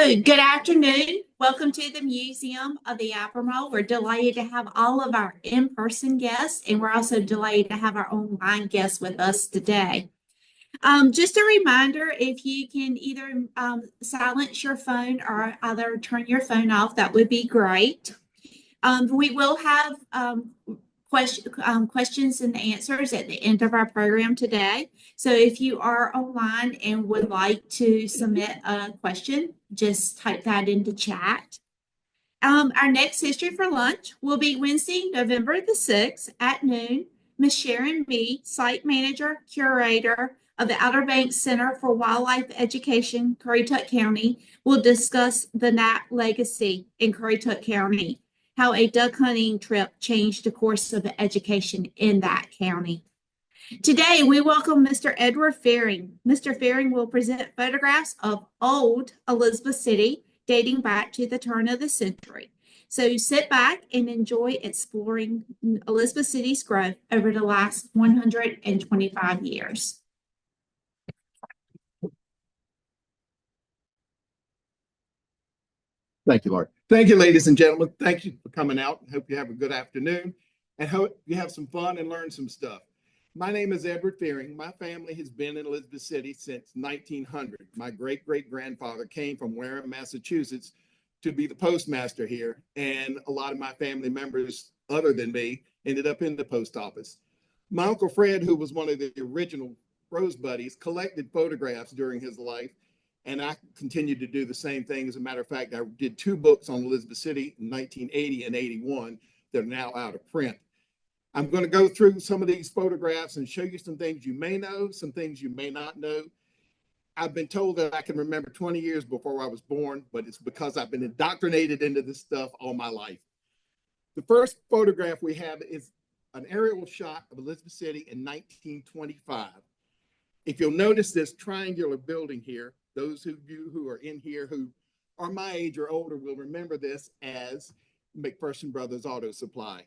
So, good afternoon. Welcome to the Museum of the Albemarle. We're delighted to have all of our in-person guests, and we're also delighted to have our online guests with us today. Just a reminder, if you can either silence your phone or either turn your phone off, that would be great. We will have questions and answers at the end of our program today. So if you are online and would like to submit a question, just type that into chat. Our next History for Lunch will be Wednesday, November the 6th at noon. Ms. Sharon Mead, Site Manager, Curator of the Outer Banks Center for Wildlife Education, Currituck County, will discuss the Knapp legacy in Currituck County, how a duck hunting trip changed the course of education in that county. Today, we welcome Mr. Edward Fearing. Mr. Fearing will present photographs of old Elizabeth City dating back to the turn of the century. So sit back and enjoy exploring Elizabeth City's growth over the last 125 years. Thank you, Laura. Thank you, ladies and gentlemen. Thank you for coming out. Hope you have a good afternoon and hope you have some fun and learn some stuff. My name is Edward Fearing. My family has been in Elizabeth City since 1900. My great-great-grandfather came from Wareham, Massachusetts to be the postmaster here, and a lot of my family members, other than me, ended up in the post office. My Uncle Fred, who was one of the original Rose Buddies, collected photographs during his life, and I continued to do the same thing. As a matter of fact, I did 2 books on Elizabeth City in 1980 and 81 that are now out of print. I'm going to go through some of these photographs and show you some things you may know, some things you may not know. I've been told that I can remember 20 years before I was born, but it's because I've been indoctrinated into this stuff all my life. The first photograph we have is an aerial shot of Elizabeth City in 1925. If you'll notice this triangular building here, those of you who are in here who are my age or older will remember this as McPherson Brothers Auto Supply.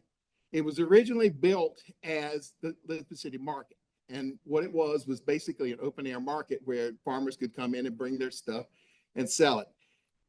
It was originally built as the Elizabeth City Market. And what it was basically an open air market where farmers could come in and bring their stuff and sell it.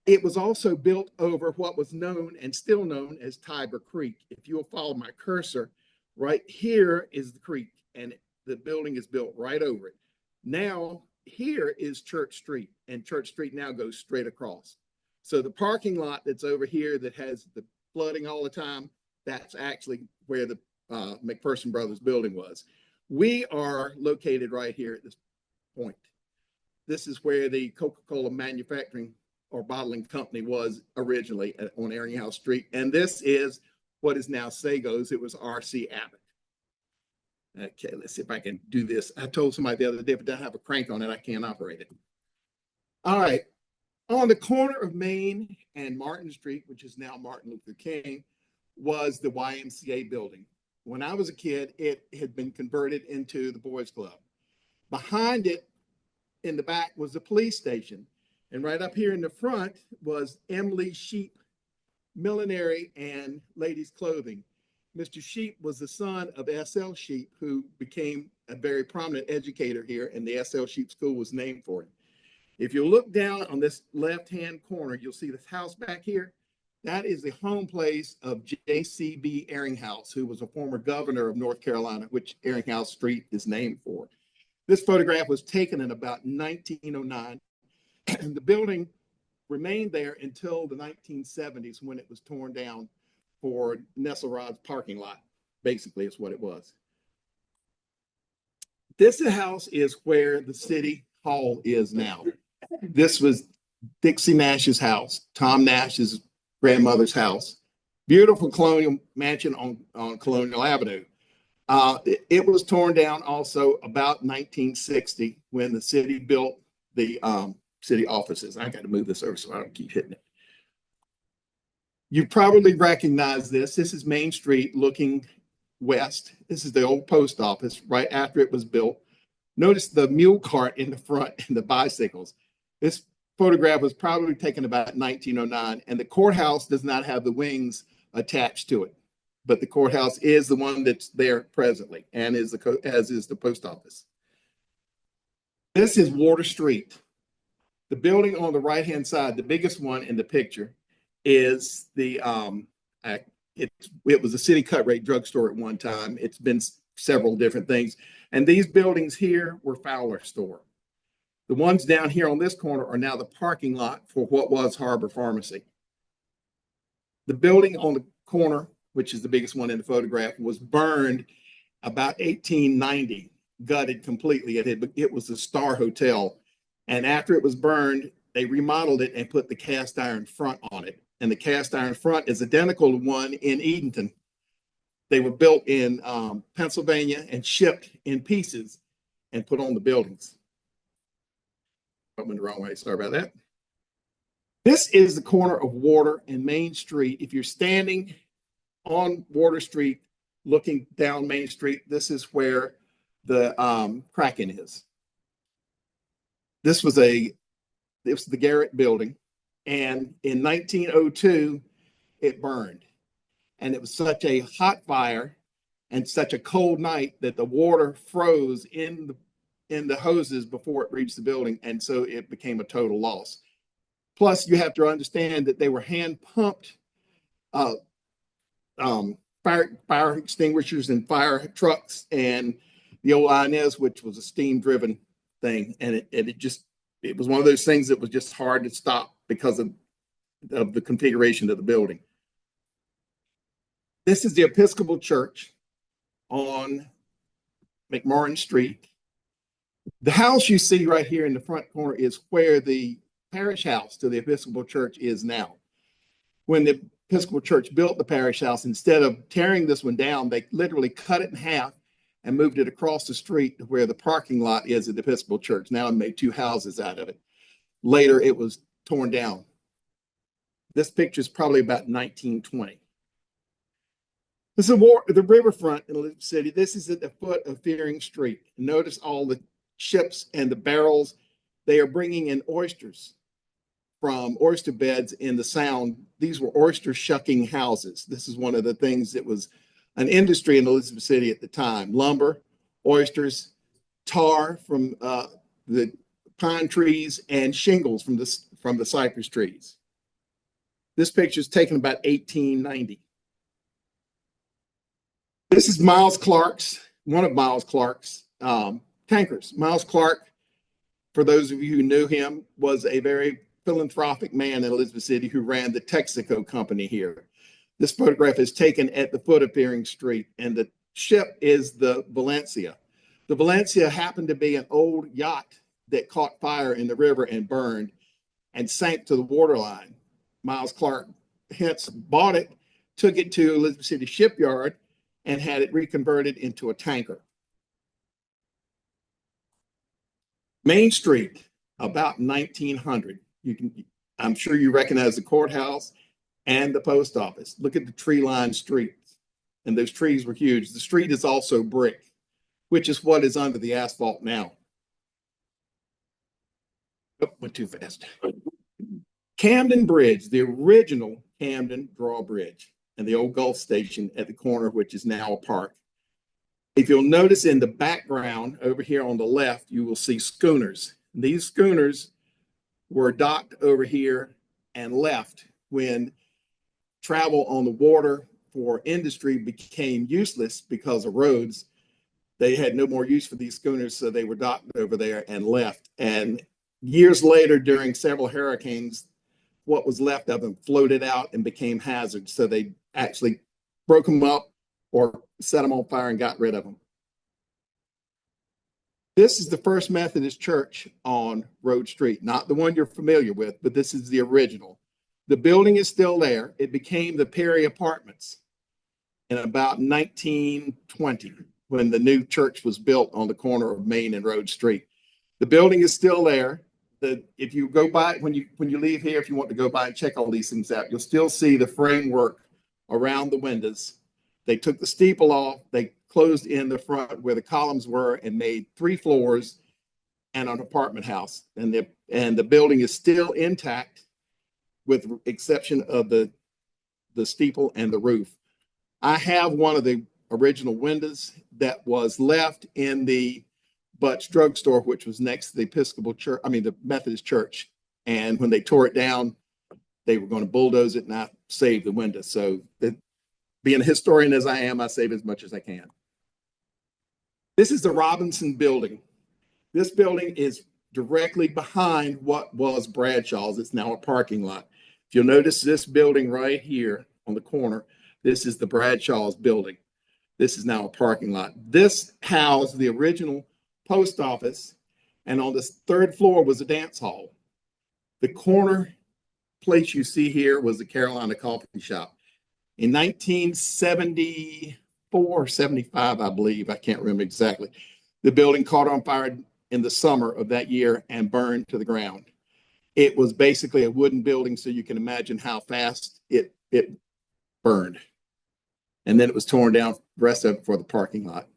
It was also built over what was known and still known as Tiber Creek. If you'll follow my cursor, right here is the creek, and the building is built right over it. Now, here is Church Street, and Church Street now goes straight across. So the parking lot that's over here that has the flooding all the time, that's actually where the McPherson Brothers building was. We are located right here at this point. This is where the Coca-Cola manufacturing or bottling company was originally on Eringhouse Street. And this is what is now Sago's. It was R.C. Abbott. Okay, let's see if I can do this. I told somebody the other day, if it doesn't have a crank on it, I can't operate it. All right. On the corner of Main and Martin Street, which is now Martin Luther King, was the YMCA building. When I was a kid, it had been converted into the Boys Club. Behind it, in the back, was the police station. And right up here in the front was Emily Sheep Millinery and Ladies Clothing. Mr. Sheep was the son of S.L. Sheep, who became a very prominent educator here, and the S.L. Sheep School was named for him. If you look down on this left-hand corner, you'll see this house back here. That is the home place of J.C.B. Eringhouse, who was a former governor of North Carolina, which Eringhouse Street is named for. This photograph was taken in about 1909, and the building remained there until the 1970s when it was torn down for Nesselrod's parking lot. Basically, is what it was. This house is where the city hall is now. This was Dixie Nash's house, Tom Nash's grandmother's house. Beautiful colonial mansion on Colonial Avenue. It was torn down also about 1960 when the city built the city offices. I got to move this over so I don't keep hitting it. You probably recognize this. This is Main Street looking west. This is the old post office right after it was built. Notice the mule cart in the front and the bicycles. This photograph was probably taken about 1909, and the courthouse does not have the wings attached to it, but the courthouse is the one that's there presently, and as is the post office. This is Water Street. The building on the right-hand side, the biggest one in the picture, is it was a city cut rate drugstore at one time. It's been several different things. And these buildings here were Fowler Store. The ones down here on this corner are now the parking lot for what was Harbor Pharmacy. The building on the corner, which is the biggest one in the photograph, was burned about 1890, gutted completely. It was the Star Hotel. And after it was burned, they remodeled it and put the cast iron front on it. And the cast iron front is identical to one in Edenton. They were built in Pennsylvania and shipped in pieces and put on the buildings. I went the wrong way. Sorry about that. This is the corner of Water and Main Street. If you're standing on Water Street looking down Main Street, this is where the Kraken is. This was the Garrett building, and in 1902 it burned, and it was such a hot fire and such a cold night that the water froze in the hoses before it reached the building, and so it became a total loss. Plus, you have to understand that they were hand pumped fire extinguishers and fire trucks, and the old Inez, which was a steam driven thing, and it was one of those things that was just hard to stop because of the configuration of the building. This is the Episcopal Church on McMorrin Street. The house you see right here in the front corner is where the parish house to the Episcopal Church is now. When the Episcopal Church built the parish house, instead of tearing this one down, they literally cut it in half and moved it across the street to where the parking lot is at the Episcopal Church. Now and made two houses out of it. Later, it was torn down. This picture is probably about 1920. This is the riverfront in Elizabeth City. This is at the foot of Fearing Street. Notice all the ships and the barrels. They are bringing in oysters from oyster beds in the Sound. These were oyster shucking houses. This is one of the things that was an industry in Elizabeth City at the time. Lumber, oysters, tar from the pine trees, and shingles from the cypress trees. This picture is taken about 1890. This is Miles Clark's, one of Miles Clark's tankers. Miles Clark, for those of you who knew him, was a very philanthropic man in Elizabeth City who ran the Texaco company here. This photograph is taken at the foot of Fearing Street, and the ship is the Valencia. The Valencia happened to be an old yacht that caught fire in the river and burned and sank to the waterline. Miles Clark hence bought it, took it to Elizabeth City Shipyard, and had it reconverted into a tanker. Main Street, about 1900. I'm sure you recognize the courthouse and the post office. Look at the tree-lined streets, and those trees were huge. The street is also brick, which is what is under the asphalt now. Oh, went too fast. Camden Bridge, the original Camden Drawbridge, and the old Gulf Station at the corner, which is now a park. If you'll notice in the background over here on the left, you will see schooners. These schooners were docked over here and left when travel on the water for industry became useless because of roads. They had no more use for these schooners, so they were docked over there and left. And years later, during several hurricanes, what was left of them floated out and became hazards. So they actually broke them up or set them on fire and got rid of them. This is the First Methodist Church on Road Street, not the one you're familiar with, but this is the original. The building is still there. It became the Perry Apartments in about 1920 when the new church was built on the corner of Main and Road Street. The building is still there. If you go by, when you leave here, if you want to go by and check all these things out, you'll still see the framework around the windows. They took the steeple off. They closed in the front where the columns were and made 3 floors and an apartment house. And the building is still intact, with exception of the steeple and the roof. I have one of the original windows that was left in the Butts drugstore, which was next to the Episcopal Church, the Methodist Church And when they tore it down, they were going to bulldoze it and not save the window. So being a historian as I am, I save as much as I can. This is the Robinson building. This building is directly behind what was Bradshaw's. It's now a parking lot. If you'll notice this building right here on the corner, this is the Bradshaw's building. This is now a parking lot. This housed the original post office, and on the third floor was a dance hall. The corner place you see here was the Carolina Coffee Shop. In 1974, 75, I believe, I can't remember exactly, the building caught on fire in the summer of that year and burned to the ground. It was basically a wooden building, so you can imagine how fast it burned. And then it was torn down, the rest of it for the parking lot.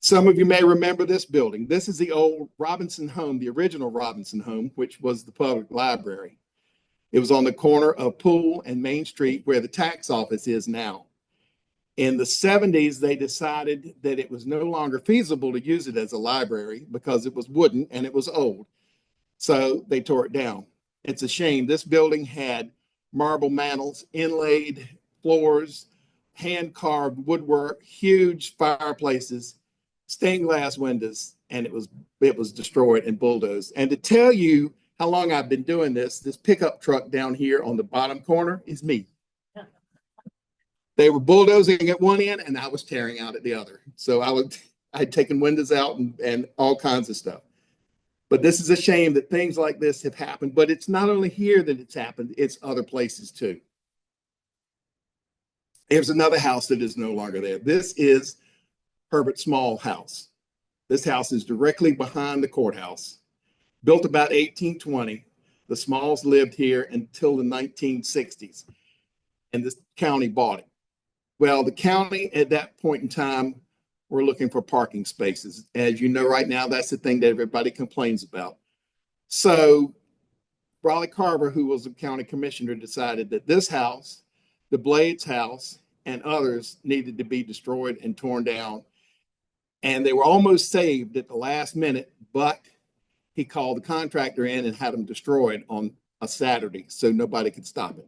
Some of you may remember this building. This is the old Robinson home, the original Robinson home, which was the public library. It was on the corner of Poole and Main Street where the tax office is now. In the 70s, they decided that it was no longer feasible to use it as a library because it was wooden and it was old. So they tore it down. It's a shame. This building had marble mantles, inlaid floors, hand-carved woodwork, huge fireplaces, stained glass windows, and it was destroyed and bulldozed. And to tell you how long I've been doing this pickup truck down here on the bottom corner is me. They were bulldozing at one end and I was tearing out at the other. So I'd taken windows out and all kinds of stuff. But this is a shame that things like this have happened, but it's not only here that it's happened, it's other places too. Here's another house that is no longer there. This is Herbert Small house. This house is directly behind the courthouse. Built about 1820. The Smalls lived here until the 1960s, and the county bought it. Well, the county at that point in time were looking for parking spaces. As you know, right now, that's the thing that everybody complains about. So Raleigh Carver, who was the county commissioner, decided that this house, the Blades house, and others needed to be destroyed and torn down. And they were almost saved at the last minute, but he called the contractor in and had them destroyed on a Saturday so nobody could stop it.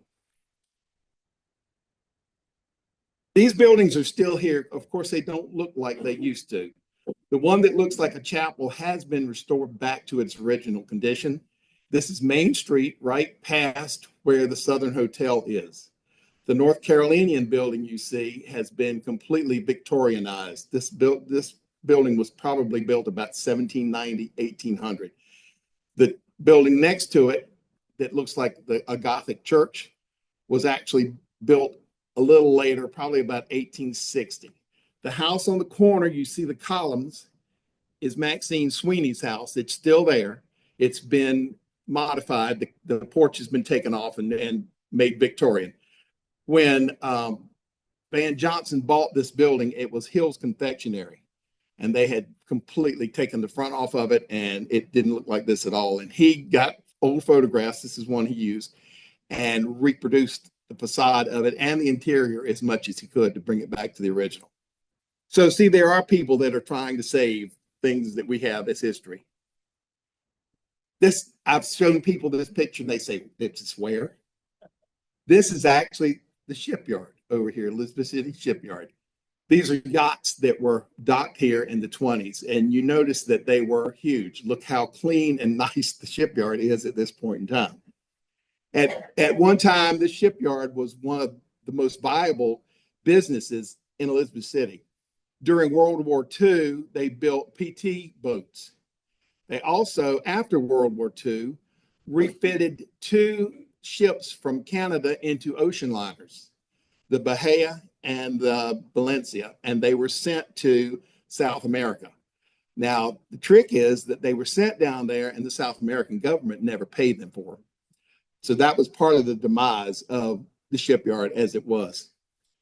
These buildings are still here. Of course, they don't look like they used to. The one that looks like a chapel has been restored back to its original condition. This is Main Street, right past where the Southern Hotel is. The North Carolinian building you see has been completely Victorianized. This building was probably built about 1790, 1800. The building next to it that looks like a Gothic church was actually built a little later, probably about 1860. The house on the corner, you see the columns, is Maxine Sweeney's house. It's still there. It's been modified. The porch has been taken off and made Victorian. When Van Johnson bought this building, it was Hill's Confectionery, and they had completely taken the front off of it, and it didn't look like this at all. And he got old photographs, this is one he used, and reproduced the facade of it and the interior as much as he could to bring it back to the original. So see, there are people that are trying to save things that we have as history. This, I've shown people this picture and they say, it's where? This is actually the shipyard over here, Elizabeth City Shipyard. These are yachts that were docked here in the 20s, and you notice that they were huge. Look how clean and nice the shipyard is at this point in time. At one time, the shipyard was one of the most viable businesses in Elizabeth City. During World War II, they built PT boats. They also, after World War II, refitted 2 ships from Canada into ocean liners, the Bahia and the Valencia, and they were sent to South America. Now, the trick is that they were sent down there and the South American government never paid them for them. So that was part of the demise of the shipyard as it was.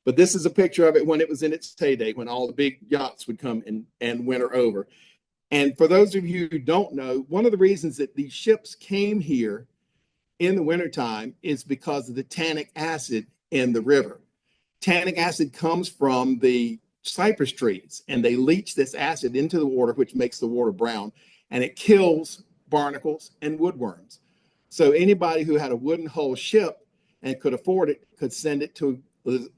But this is a picture of it when it was in its heyday, when all the big yachts would come and winter over. And for those of you who don't know, one of the reasons that these ships came here in the wintertime is because of the tannic acid in the river. Tannic acid comes from the cypress trees, and they leach this acid into the water, which makes the water brown, and it kills barnacles and woodworms. So anybody who had a wooden hull ship and could afford it could send it to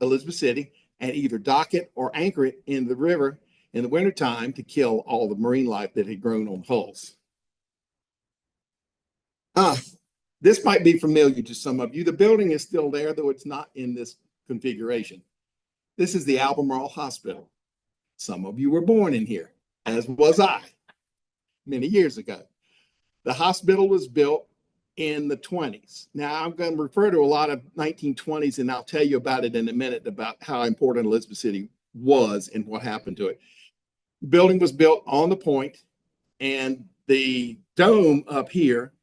Elizabeth City and either dock it or anchor it in the river in the wintertime to kill all the marine life that had grown on hulls. Ah, this might be familiar to some of you. The building is still there, though it's not in this configuration. This is the Albemarle Hospital. Some of you were born in here, as was I, many years ago. The hospital was built in the 20s. Now, I'm going to refer to a lot of 1920s, and I'll tell you about it in a minute, about how important Elizabeth City was and what happened to it. The building was built on the point, and the dome up here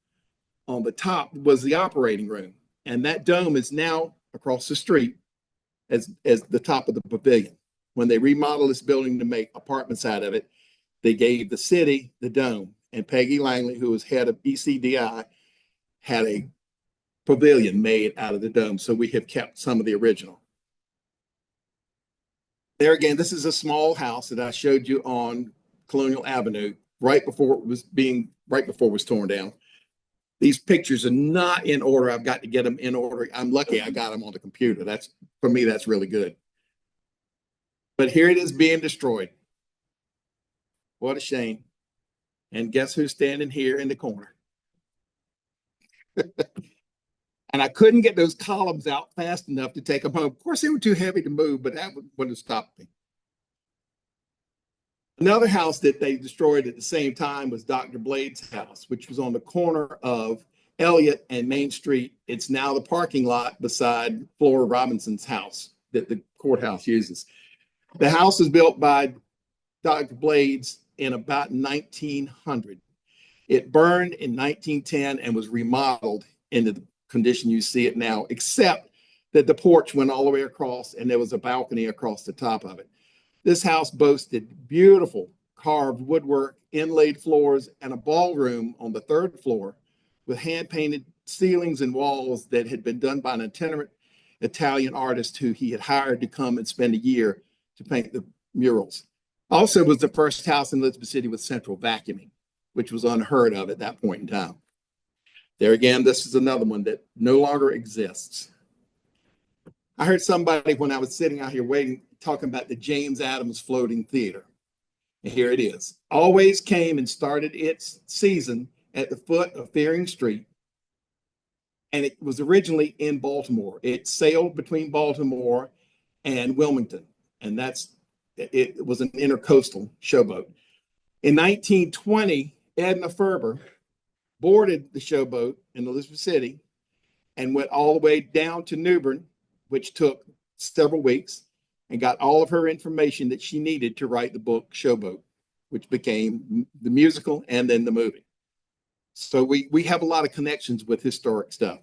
on the top was the operating room. And that dome is now across the street as the top of the pavilion. When they remodeled this building to make apartments out of it, they gave the city the dome. And Peggy Langley, who was head of ECDI, had a pavilion made out of the dome. So we have kept some of the original. There again, this is a small house that I showed you on Colonial Avenue right before it was torn down. These pictures are not in order. I've got to get them in order. I'm lucky I got them on the computer. That's, for me, that's really good. But here it is being destroyed. What a shame. And guess who's standing here in the corner? And I couldn't get those columns out fast enough to take them home. Of course, they were too heavy to move, but that wouldn't have stopped me. Another house that they destroyed at the same time was Dr. Blade's house, which was on the corner of Elliott and Main Street. It's now the parking lot beside Flora Robinson's house that the courthouse uses. The house was built by Dr. Blades in about 1900. It burned in 1910 and was remodeled into the condition you see it now, except that the porch went all the way across and there was a balcony across the top of it. This house boasted beautiful carved woodwork, inlaid floors, and a ballroom on the third floor with hand-painted ceilings and walls that had been done by an itinerant Italian artist who he had hired to come and spend a year to paint the murals. Also was the first house in Elizabeth City with central vacuuming, which was unheard of at that point in time. There again, this is another one that no longer exists. I heard somebody when I was sitting out here waiting, talking about the James Adams Floating Theater. And here it is. Always came and started its season at the foot of Fearing Street. And it was originally in Baltimore. It sailed between Baltimore and Wilmington. And it was an intercoastal showboat. In 1920, Edna Ferber boarded the showboat in Elizabeth City and went all the way down to New Bern, which took several weeks, and got all of her information that she needed to write the book Showboat, which became the musical and then the movie. So we have a lot of connections with historic stuff.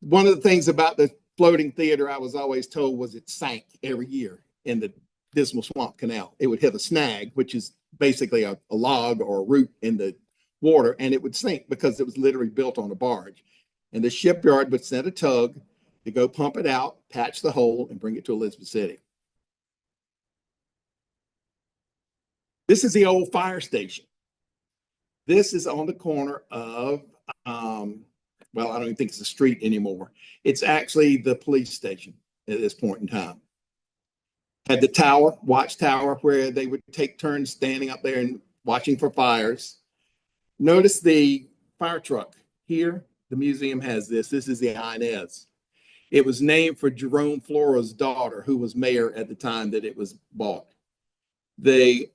One of the things about the floating theater I was always told was it sank every year in the Dismal Swamp Canal. It would hit a snag, which is basically a log or a root in the water, and it would sink because it was literally built on a barge. And the shipyard would send a tug to go pump it out, patch the hole, and bring it to Elizabeth City. This is the old fire station. This is on the corner of, well, I don't even think it's a street anymore. It's actually the police station at this point in time. Had the tower, watchtower, where they would take turns standing up there and watching for fires. Notice the fire truck here. The museum has this. This is the Inez. It was named for Jerome Flora's daughter, who was mayor at the time that it was bought. The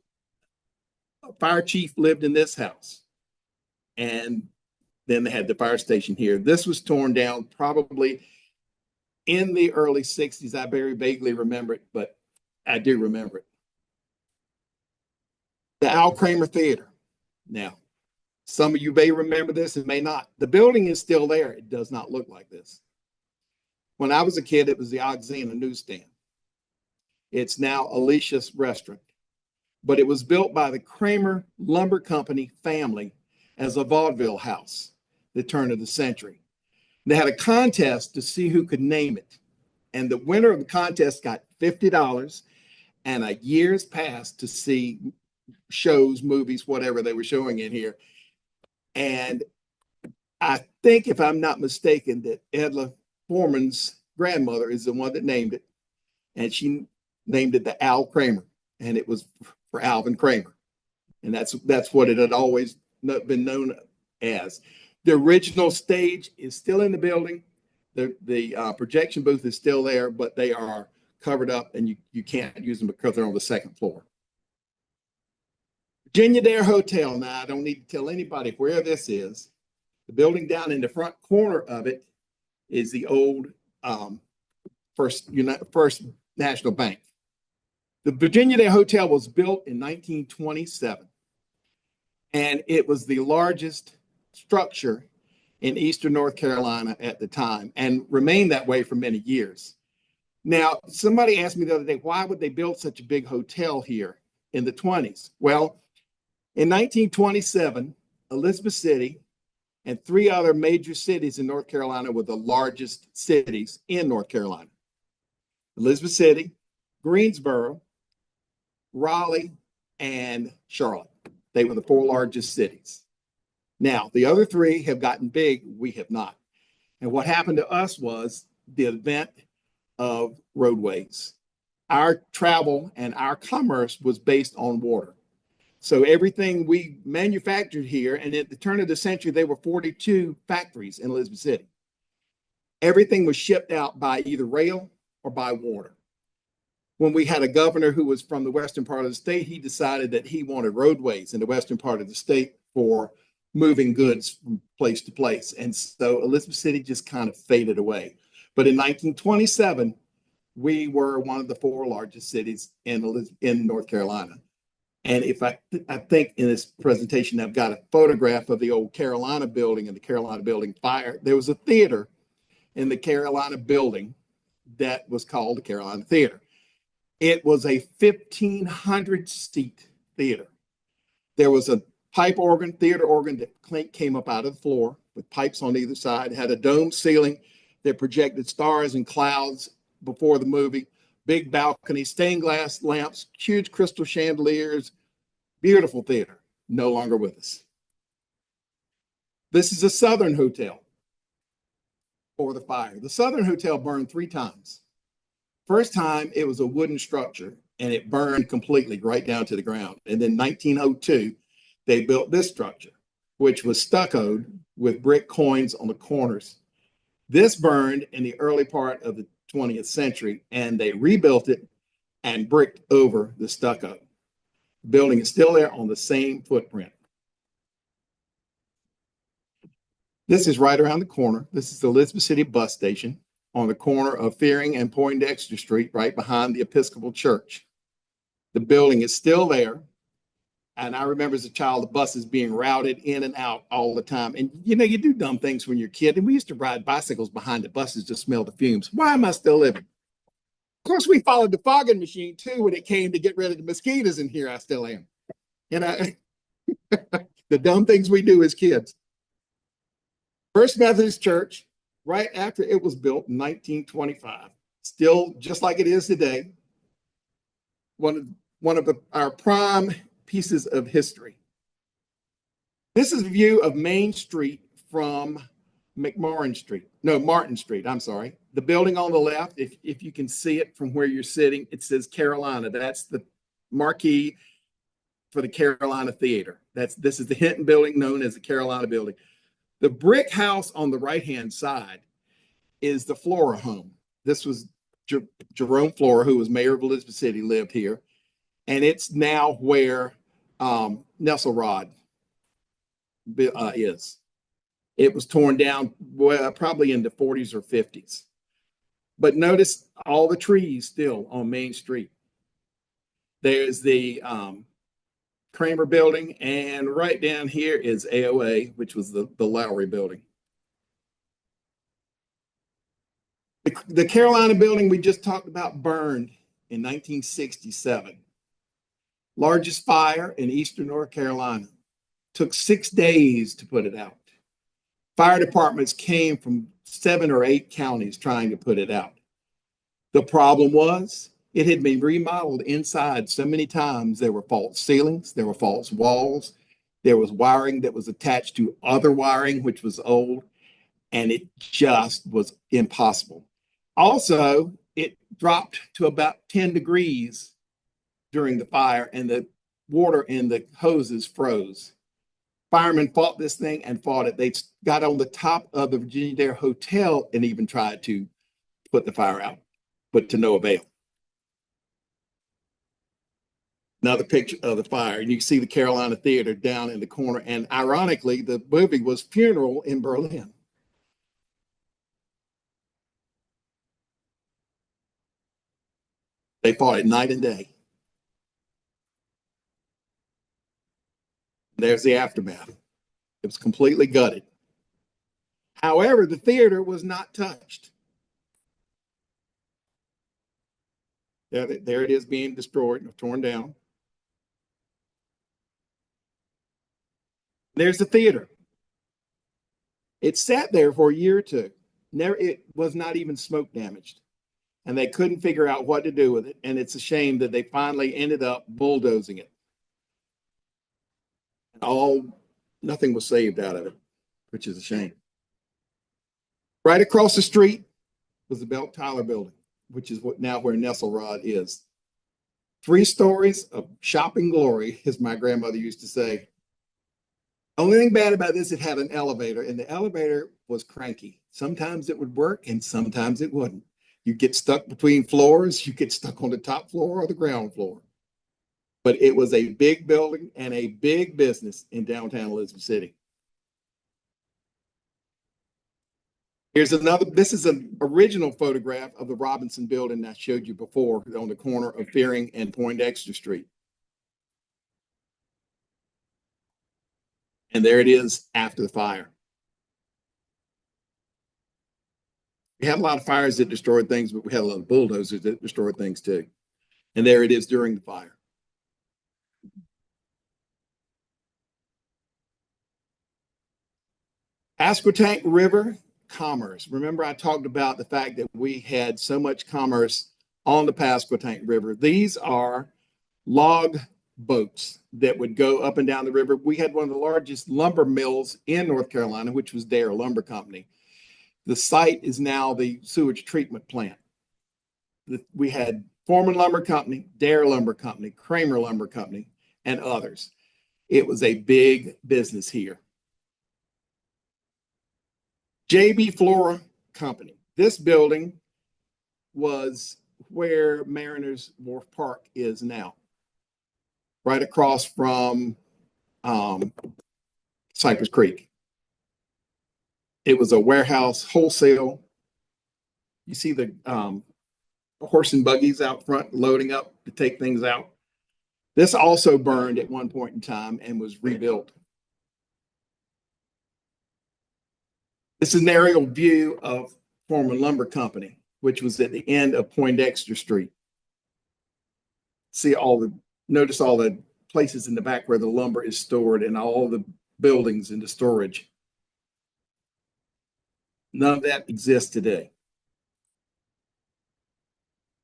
fire chief lived in this house. And then they had the fire station here. This was torn down probably in the early 60s. I very vaguely remember it, but I do remember it. The Al Kramer Theater. Now, some of you may remember this and may not. The building is still there. It does not look like this. When I was a kid, it was the Oxena newsstand. It's now Alicia's restaurant, but it was built by the Kramer Lumber Company family as a vaudeville house, the turn of the century. They had a contest to see who could name it. And the winner of the contest got $50 and a year's pass to see shows, movies, whatever they were showing in here. And I think, if I'm not mistaken, that Edla Foreman's grandmother is the one that named it, and she named it the Al Kramer, and it was for Alvin Kramer, and that's what it had always been known as. The original stage is still in the building. The projection booth is still there, but they are covered up, and you can't use them because they're on the second floor. Virginia Dare Hotel. Now, I don't need to tell anybody where this is. The building down in the front corner of it is the old First National Bank. The Virginia Dare Hotel was built in 1927, and it was the largest structure in Eastern North Carolina at the time and remained that way for many years. Now, somebody asked me the other day, why would they build such a big hotel here in the 20s? Well, in 1927, Elizabeth City and 3 other major cities in North Carolina were the largest cities in North Carolina: Elizabeth City, Greensboro, Raleigh, and Charlotte. They were the 4 largest cities. Now, the other 3 have gotten big, we have not. And what happened to us was the advent of roadways. Our travel and our commerce was based on water. So everything we manufactured here, and at the turn of the century, there were 42 factories in Elizabeth City. Everything was shipped out by either rail or by water. When we had a governor who was from the western part of the state, he decided that he wanted roadways in the western part of the state for moving goods from place to place. And so Elizabeth City just kind of faded away. But in 1927, we were one of the 4 largest cities in North Carolina. And if I think in this presentation, I've got a photograph of the old Carolina building and the Carolina building fire. There was a theater in the Carolina building that was called the Carolina Theater. It was a 1,500 seat theater. There was a pipe organ, theater organ that came up out of the floor with pipes on either side. It had a dome ceiling that projected stars and clouds before the movie. Big balcony, stained glass lamps, huge crystal chandeliers, beautiful theater. No longer with us. This is a Southern Hotel for the fire. The Southern Hotel burned 3 times. First time, it was a wooden structure, and it burned completely right down to the ground. And then 1902, they built this structure, which was stuccoed with brick coins on the corners. This burned in the early part of the 20th century, and they rebuilt it and bricked over the stucco. The building is still there on the same footprint. This is right around the corner. This is the Elizabeth City bus station on the corner of Fearing and Poindexter Street, right behind the Episcopal Church. The building is still there. And I remember as a child, the buses being routed in and out all the time. And you know, you do dumb things when you're a kid. And we used to ride bicycles behind the buses to smell the fumes. Why am I still living? Of course, we followed the fogging machine too when it came to get rid of the mosquitoes, and here I still am. And the dumb things we do as kids. First Methodist Church, right after it was built in 1925, still just like it is today. One of our prime pieces of history. This is a view of Main Street from Martin Street, I'm sorry. The building on the left, if you can see it from where you're sitting, it says Carolina. That's the marquee for the Carolina Theater. This is the Hinton building known as the Carolina building. The brick house on the right-hand side is the Flora home. This was Jerome Flora, who was mayor of Elizabeth City, lived here. And it's now where Nesselrod is. It was torn down probably in the 40s or 50s. But notice all the trees still on Main Street. There's the Kramer building, and right down here is AOA, which was the Lowry building. The Carolina building we just talked about burned in 1967. Largest fire in Eastern North Carolina. Took 6 days to put it out. Fire departments came from 7 or 8 counties trying to put it out. The problem was it had been remodeled inside so many times. There were false ceilings, there were false walls. There was wiring that was attached to other wiring, which was old, and it just was impossible. Also, it dropped to about 10 degrees during the fire, and the water in the hoses froze. Firemen fought this thing and fought it. They got on the top of the Virginia Dare Hotel and even tried to put the fire out, but to no avail. Another picture of the fire, and you can see the Carolina Theater down in the corner. And ironically, the movie was Funeral in Berlin. They fought it night and day. There's the aftermath. It was completely gutted. However, the theater was not touched. There it is being destroyed, torn down. There's the theater. It sat there for a year or two. It was not even smoke damaged. And they couldn't figure out what to do with it. And it's a shame that they finally ended up bulldozing it. Nothing was saved out of it, which is a shame. Right across the street was the Belt Tyler building, which is where Nesselrod is. 3 stories of shopping glory, as my grandmother used to say. Only thing bad about this, it had an elevator, and the elevator was cranky. Sometimes it would work, and sometimes it wouldn't. You get stuck between floors, you get stuck on the top floor or the ground floor. But it was a big building and a big business in downtown Elizabeth City. Here's another, this is an original photograph of the Robinson building I showed you before on the corner of Fearing and Poindexter Street. And there it is after the fire. We had a lot of fires that destroyed things, but we had a lot of bulldozers that destroyed things too. And there it is during the fire. Asquetank River commerce. Remember, I talked about the fact that we had so much commerce on the Pasquotank River. These are log boats that would go up and down the river. We had one of the largest lumber mills in North Carolina, which was Dare Lumber Company. The site is now the sewage treatment plant. We had Foreman Lumber Company, Dare Lumber Company, Kramer Lumber Company, and others. It was a big business here. JB Flora Company. This building was where Mariners Wharf Park is now, right across from Cypress Creek. It was a warehouse, wholesale. You see the horse and buggies out front loading up to take things out. This also burned at one point in time and was rebuilt. This is an aerial view of Foreman Lumber Company, which was at the end of Poindexter Street. Notice all the places in the back where the lumber is stored and all the buildings into storage. None of that exists today.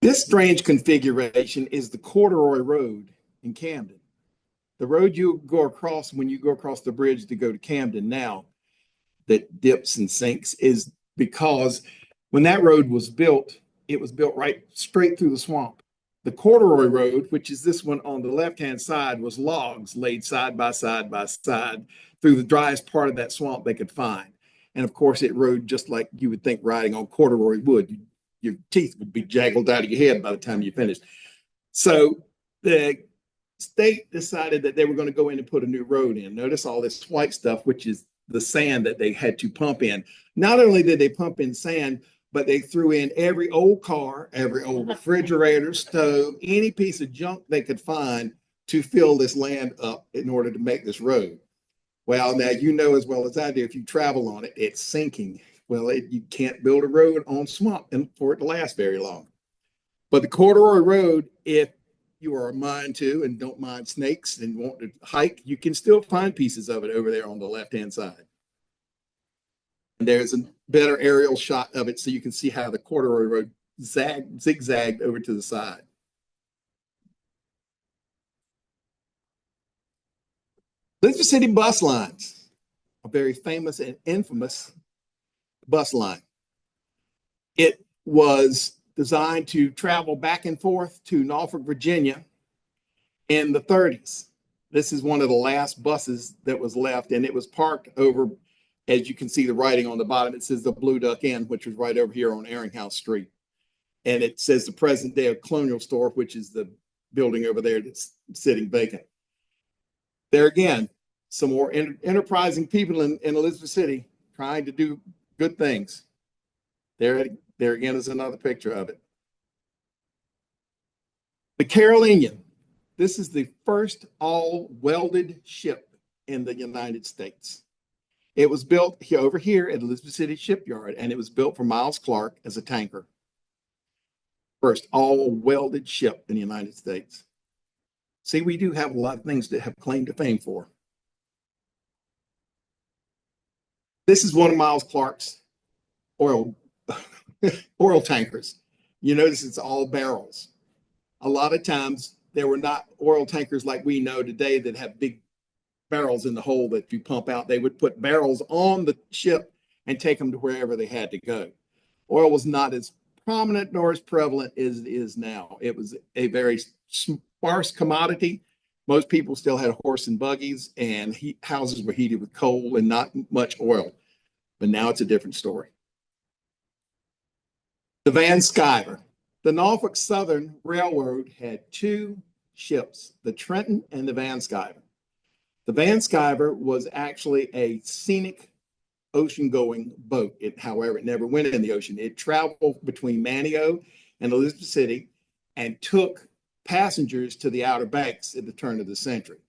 This strange configuration is the Corduroy Road in Camden. The road you go across when you go across the bridge to go to Camden now, that dips and sinks, is because when that road was built, it was built right straight through the swamp. The Corduroy Road, which is this one on the left-hand side, was logs laid side by side through the driest part of that swamp they could find. And of course, it rode just like you would think riding on corduroy would. Your teeth would be jaggled out of your head by the time you finished. So the state decided that they were going to go in and put a new road in. Notice all this white stuff, which is the sand that they had to pump in. Not only did they pump in sand, but they threw in every old car, every old refrigerator, stove, any piece of junk they could find to fill this land up in order to make this road. Well, now you know as well as I do, if you travel on it, it's sinking. Well, you can't build a road on swamp and for it to last very long. But the Corduroy Road, if you are a mind to and don't mind snakes and want to hike, you can still find pieces of it over there on the left-hand side. And there's a better aerial shot of it so you can see how the Corduroy Road zigzagged over to the side. Elizabeth City bus lines, a very famous and infamous bus line. It was designed to travel back and forth to Norfolk, Virginia in the 30s. This is one of the last buses that was left, and it was parked over, as you can see the writing on the bottom, it says the Blue Duck Inn, which was right over here on Ehringhaus Street. And it says the present day Colonial Store, which is the building over there that's sitting vacant. There again, some more enterprising people in Elizabeth City trying to do good things. There again is another picture of it. The Carolinian. This is the first all welded ship in the United States. It was built over here at Elizabeth City Shipyard, and it was built for Miles Clark as a tanker. First all welded ship in the United States. See, we do have a lot of things to have claim to fame for. This is one of Miles Clark's oil tankers. You notice it's all barrels. A lot of times there were not oil tankers like we know today that have big barrels in the hole that you pump out. They would put barrels on the ship and take them to wherever they had to go. Oil was not as prominent nor as prevalent as it is now. It was a very sparse commodity. Most people still had horse and buggies, and houses were heated with coal and not much oil. But now it's a different story. The Van Sciver. The Norfolk Southern Railroad had two ships, the Trenton and the Van Sciver. The Van Sciver was actually a scenic ocean-going boat. However, it never went in the ocean. It traveled between Manteo and Elizabeth City and took passengers to the Outer Banks at the turn of the century.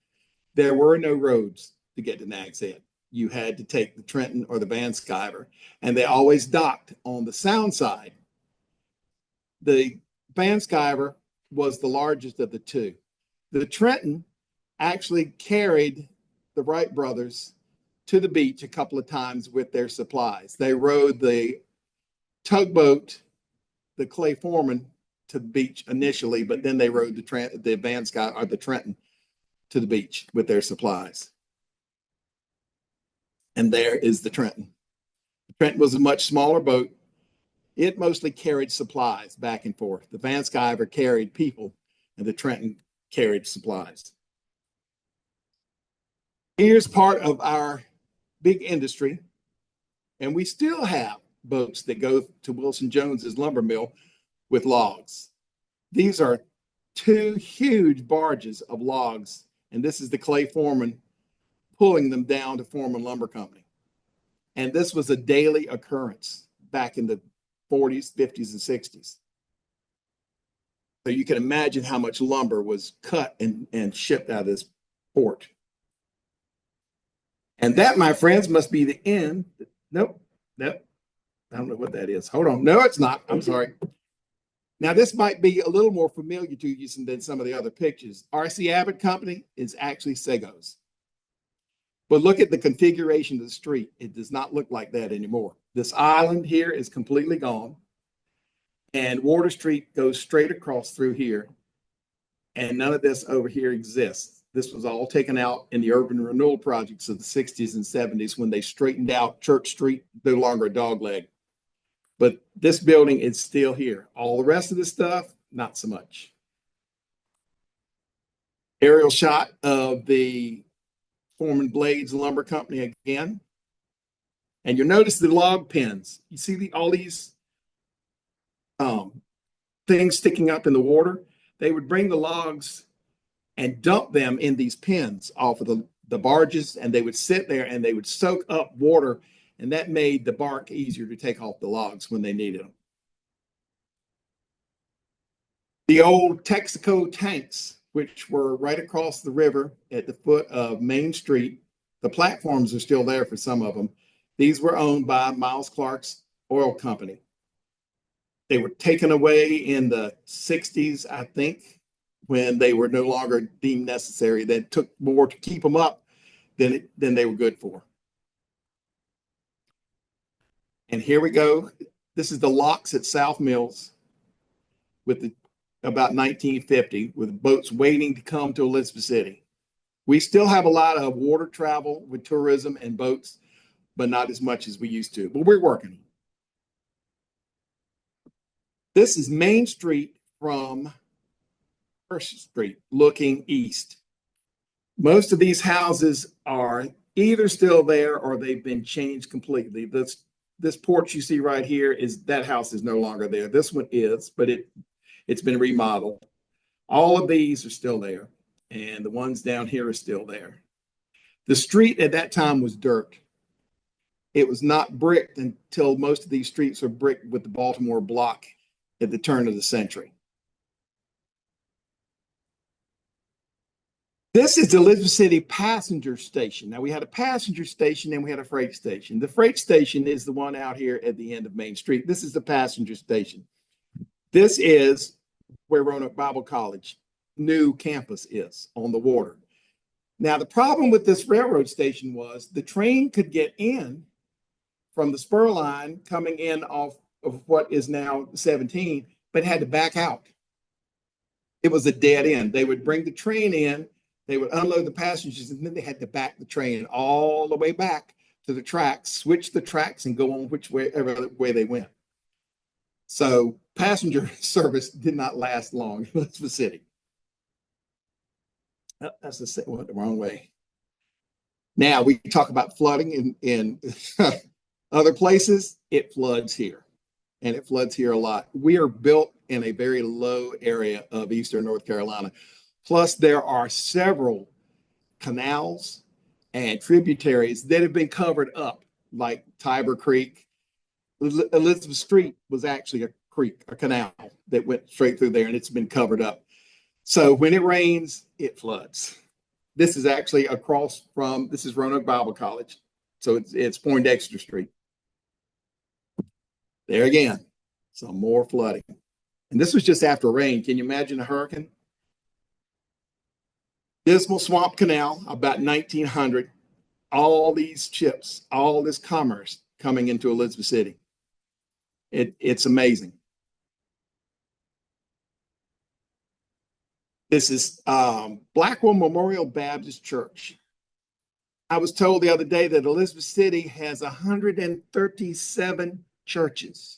There were no roads to get to Nag's Head. You had to take the Trenton or the Van Sciver, and they always docked on the Sound side. The Van Sciver was the largest of the two. The Trenton actually carried the Wright brothers to the beach a couple of times with their supplies. They rowed the tugboat, the Clay Foreman, to the beach initially, but then they rowed the Van Sciver or the Trenton to the beach with their supplies. And there is the Trenton. The Trenton was a much smaller boat. It mostly carried supplies back and forth. The Van Sciver carried people, and the Trenton carried supplies. Here's part of our big industry, and we still have boats that go to Wilson Jones's lumber mill with logs. These are two huge barges of logs, and this is the Clay Foreman pulling them down to Foreman Lumber Company. And this was a daily occurrence back in the 40s, 50s, and 60s. So you can imagine how much lumber was cut and shipped out of this port. And that, my friends, must be the end. Nope. I don't know what that is. Hold on. No, it's not. I'm sorry. Now, this might be a little more familiar to you than some of the other pictures. R.C. Abbott Company is actually Sego's. But look at the configuration of the street. It does not look like that anymore. This island here is completely gone. And Water Street goes straight across through here. And none of this over here exists. This was all taken out in the urban renewal projects of the 60s and 70s when they straightened out Church Street, no longer a dogleg. But this building is still here. All the rest of the stuff, not so much. Aerial shot of the Foreman Blades Lumber Company again. And you'll notice the log pins. You see all these things sticking up in the water? They would bring the logs and dump them in these pins off of the barges, and they would sit there and they would soak up water, and that made the bark easier to take off the logs when they needed them. The old Texaco tanks, which were right across the river at the foot of Main Street. The platforms are still there for some of them. These were owned by Miles Clark's oil company. They were taken away in the 60s, I think, when they were no longer deemed necessary. That took more to keep them up than they were good for. And here we go. This is the locks at South Mills with about 1950, with boats waiting to come to Elizabeth City. We still have a lot of water travel with tourism and boats, but not as much as we used to. But we're working on it. This is Main Street from First Street looking east. Most of these houses are either still there or they've been changed completely. This porch you see right here that house is no longer there. This one is, but it's been remodeled. All of these are still there, and the ones down here are still there. The street at that time was dirt. It was not bricked until most of these streets were bricked with the Baltimore block at the turn of the century. This is the Elizabeth City passenger station. Now, we had a passenger station and we had a freight station. The freight station is the one out here at the end of Main Street. This is the passenger station. This is where Roanoke Bible College new campus is on the water. Now, the problem with this railroad station was the train could get in from the spur line coming in off of what is now 17, but had to back out. It was a dead end. They would bring the train in, they would unload the passengers, and then they had to back the train all the way back to the tracks, switch the tracks, and go on whichever way they went. So passenger service did not last long in Elizabeth City. Oh, that's the wrong way. Now we talk about flooding in other places. It floods here, and it floods here a lot. We are built in a very low area of eastern North Carolina. Plus, there are several canals and tributaries that have been covered up, like Tiber Creek. Elizabeth Street was actually a creek, a canal that went straight through there, and it's been covered up. So when it rains, it floods. This is actually across from, this is Roanoke Bible College. So it's Poindexter Street. There again, some more flooding. And this was just after rain. Can you imagine a hurricane? Dismal Swamp Canal, about 1900. All these ships, all this commerce coming into Elizabeth City. It's amazing. This is Blackwell Memorial Baptist Church. I was told the other day that Elizabeth City has 137 churches.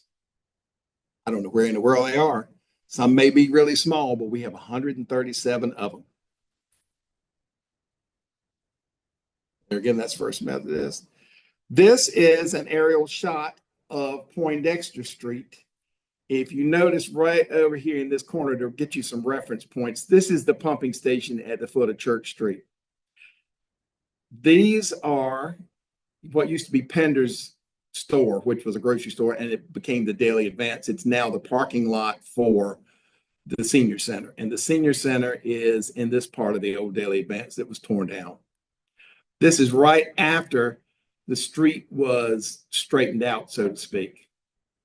I don't know where in the world they are. Some may be really small, but we have 137 of them. There again, that's First Methodist. This is an aerial shot of Poindexter Street. If you notice right over here in this corner to get you some reference points, this is the pumping station at the foot of Church Street. These are what used to be Pender's store, which was a grocery store, and it became the Daily Advance. It's now the parking lot for the senior center. And the senior center is in this part of the old Daily Advance that was torn down. This is right after the street was straightened out, so to speak,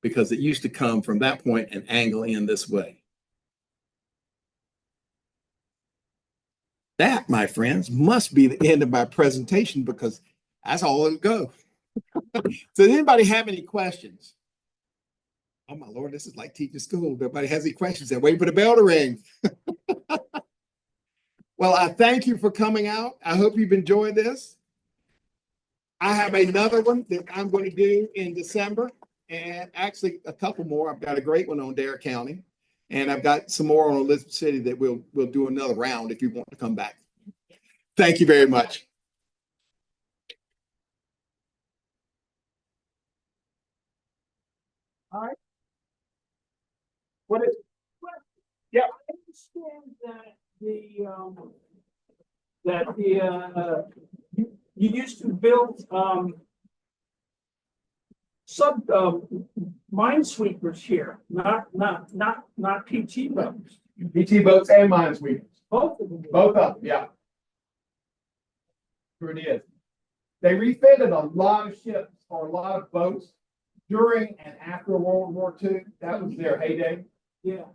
because it used to come from that point and angle in this way. That, my friends, must be the end of my presentation because that's all it'll go. So does anybody have any questions? Oh my Lord, this is like teaching school. If anybody has any questions, then wait for the bell to ring. Well, I thank you for coming out. I hope you've enjoyed this. I have another one that I'm going to do in December, and actually a couple more. I've got a great one on Dare County, and I've got some more on Elizabeth City that we'll do another round if you want to come back. Thank you very much. All right. What is? Yeah. I understand that you used to build sub minesweepers here, not PT boats. PT boats and minesweepers. Both of them. Both of them, yeah. Sure it is. They refitted a lot of ships or a lot of boats during and after World War II. That was their heyday. Yeah.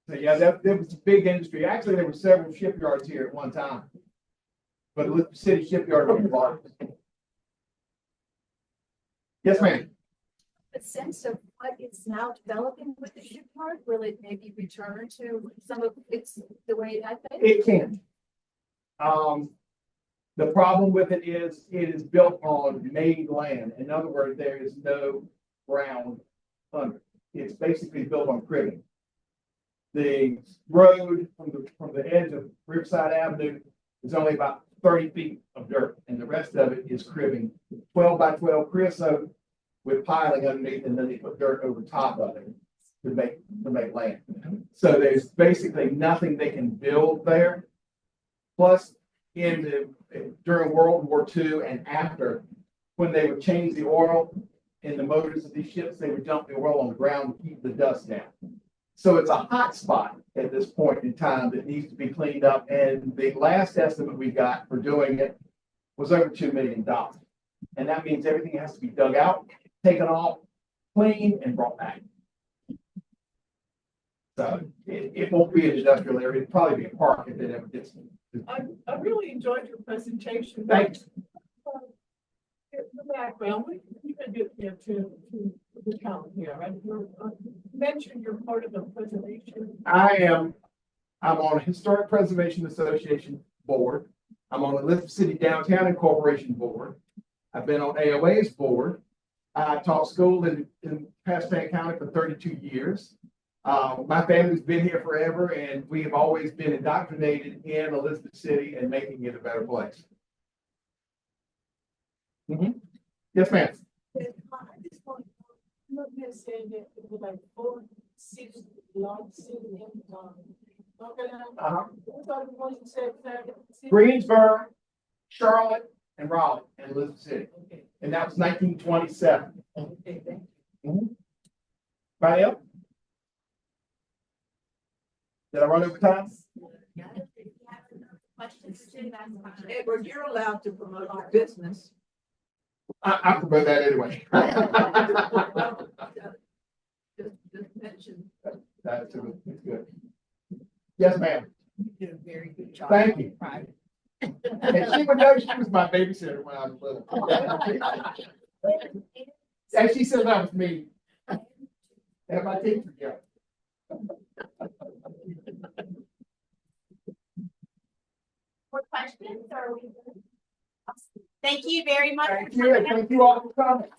So yeah, that was a big industry. Actually, there were several shipyards here at one time. But the city shipyard was the largest. Yes, ma'am. A sense of what is now developing with the shipyard? Will it maybe return to some of its the way it had been? It can. The problem with it is built on made land. In other words, there is no ground under. It's basically built on cribbing. The road from the edge of Riverside Avenue is only about 30 feet of dirt, and the rest of it is cribbing, 12 by 12 creosote with piling underneath, and then they put dirt over top of it to make land. So there's basically nothing they can build there. Plus, during World War II and after, when they would change the oil in the motors of these ships, they would dump the oil on the ground to keep the dust down. So it's a hot spot at this point in time that needs to be cleaned up. And the last estimate we got for doing it was over $2 million. And that means everything has to be dug out, taken off, cleaned, and brought back. So it won't be an industrial area. It'll probably be a park if it ever gets. I really enjoyed your presentation. Thanks. The background, you can get here to the town here, right? You mentioned you're part of the preservation. I'm on a Historic Preservation Association board. I'm on the Elizabeth City Downtown Incorporation board. I've been on AOA's board. I taught school in Pasco County for 32 years. My family's been here forever, and we have always been indoctrinated in Elizabeth City and making it a better place. Yes, ma'am. I just want to look at saying that it was like 4 cities, large cities in Greensboro, Charlotte, and Raleigh, and Elizabeth City. And that was 1927. Anybody else? Did I run over time? Edward, you're allowed to promote your business. I promote that anyway. Just mention. That's good. Yes, ma'am. You did a very good job. Thank you. Right. And she would know she was my babysitter when I was little. And she said that was me. And my teacher, yeah. More questions? Or are we good? Thank you very much. Thank you, and thank you all for coming.